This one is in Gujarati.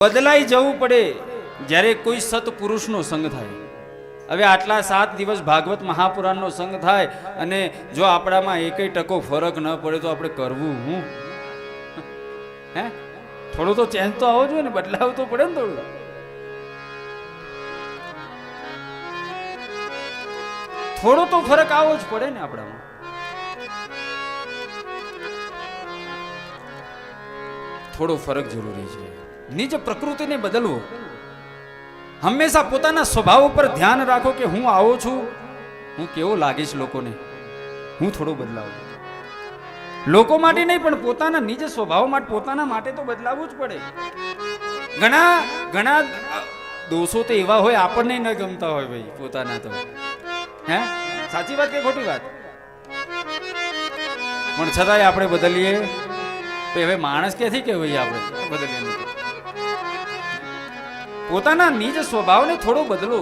બદલાઈ જવું પડે જ્યારે કોઈ સત્પુરુષનો સંગ થાય. હવે આટલા 7 દિવસ ભાગવત મહાપુરાણનો સંગ થાય અને જો આપણામાં એકેય ટકો ફરક ન પડે તો આપણે કરવું હું? હે, થોડું તો ચેન્જ તો આવવો જોઈએ ને, બદલાવ તો પડે ને થોડું. થોડો તો ફરક આવવો જ પડે ને આપણામાં. થોડો ફરક જરૂરી છે. નિજ પ્રકૃતિને બદલવો. હંમેશા પોતાના સ્વભાવ ઉપર ધ્યાન રાખો કે હું આવો છું, હું કેવો લાગીશ લોકોને, હું થોડો બદલાવું. લોકો માટે નહીં પણ પોતાના નિજ સ્વભાવ માટે, પોતાના માટે તો બદલાવવું જ પડે. ઘણા દોષો તો એવા હોય આપણને ન ગમતા હોય ભાઈ પોતાના તો. હે, સાચી વાત કે ખોટી વાત? પણ છતાંય આપણે બદલીએ. હવે માણસ ક્યાંથી કે ભાઈ આપણે બદલીએ? પોતાના નિજ સ્વભાવને થોડો બદલો.